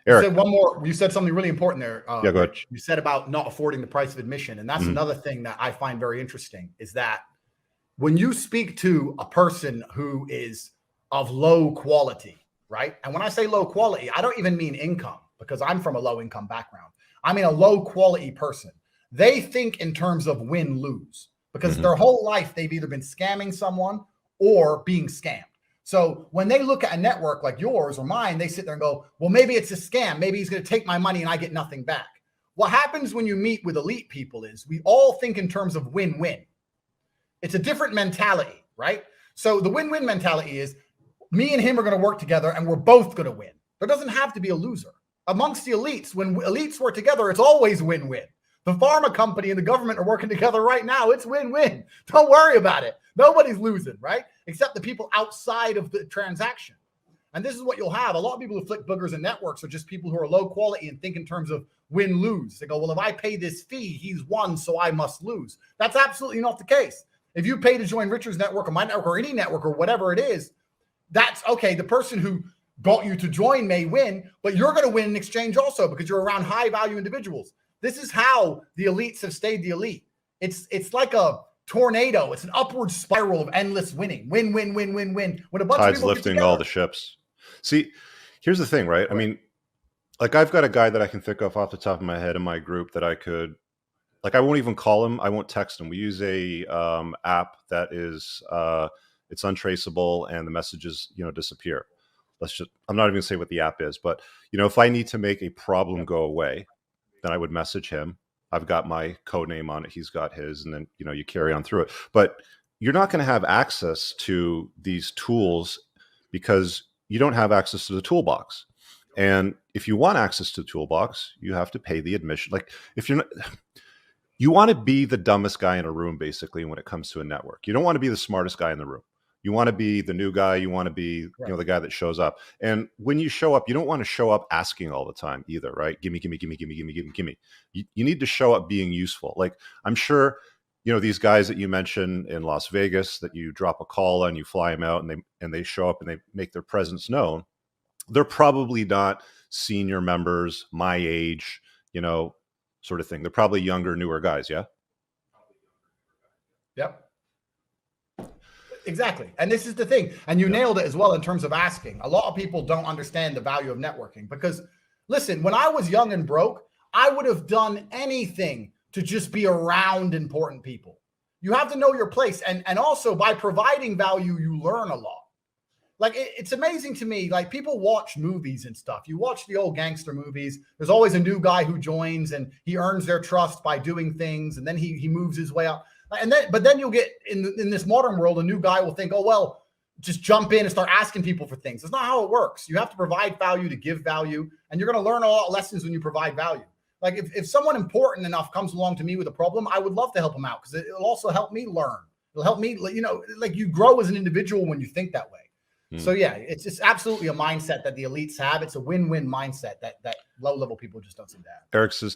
Eric. You said one more. You said something really important there. Yeah, go ahead. You said about not affording the price of admission. And that's another thing that I find very interesting is that when you speak to a person who is of low quality, right? And when I say low quality, I don't even mean income, because I'm from a low income background. I mean a low quality person. They think in terms of win-lose, because their whole life they've either been scamming someone or being scammed. So when they look at a network like yours or mine, they sit there and go, well, maybe it's a scam. Maybe he's going to take my money and I get nothing back. What happens when you meet with elite people is we all think in terms of win-win. It's a different mentality, right? So the win-win mentality is me and him are going to work together and we're both going to win. There doesn't have to be a loser. Amongst the elites, when elites work together, it's always win-win. The pharma company and the government are working together right now. It's win-win. Don't worry about it. Nobody's losing, right? Except the people outside of the transaction. And this is what you'll have. A lot of people who flick boogers in networks are just people who are low quality and think in terms of win-lose. They go, well, if I pay this fee, he's won, so I must lose. That's absolutely not the case. If you pay to join Richard's network or my network or any network or whatever it is, that's okay. The person who got you to join may win, but you're going to win in exchange also because you're around high-value individuals. This is how the elites have stayed the elite. It's like a tornado. It's an upward spiral of endless winning. Win, win, win, win, win. When a bunch Tide's of people lifting all the ships. See, here's the thing, right? I mean, like I've got a guy that I can think of off the top of my head in my group that I could, like I won't even call him. I won't text him. We use a app that is, it's untraceable and the messages, disappear. I'm not even gonna say what the app is, but if I need to make a problem go away, then I would message him. I've got my code name on it. He's got his, and then, you carry on through it. But you're not going to have access to these tools because you don't have access to the toolbox. And if you want access to the toolbox, you have to pay the admission. Like if you're not, you want to be the dumbest guy in a room, basically, when it comes to a network. You don't want to be the smartest guy in the room. You want to be the new guy. You want to be, the guy that shows up. And when you show up, you don't want to show up asking all the time either, right? Gimme, gimme, gimme, gimme, gimme, gimme, gimme. You need to show up being useful. Like I'm sure, these guys that you mentioned in Las Vegas that you drop a call on, you fly them out and they show up and they make their presence known. They're probably not senior members, my age, sort of thing. They're probably younger, newer guys. Yeah. Yep. Exactly. And this is the thing. And you nailed it as well in terms of asking. A lot of people don't understand the value of networking because, listen, when I was young and broke, I would have done anything to just be around important people. You have to know your place. And also by providing value, you learn a lot. Like it's amazing to me, like people watch movies and stuff. You watch the old gangster movies. There's always a new guy who joins and he earns their trust by doing things. And then he moves his way up. But then you'll get in this modern world, a new guy will think, oh, well, just jump in and start asking people for things. That's not how it works. You have to provide value to give value. And you're going to learn a lot of lessons when you provide value. Like if someone important enough comes along to me with a problem, I would love to help them out because it'll also help me learn. It'll help me, like you grow as an individual when you think that way. So yeah, it's just absolutely a mindset that the elites have. It's a win-win mindset that low-level people just don't seem to have. Eric says,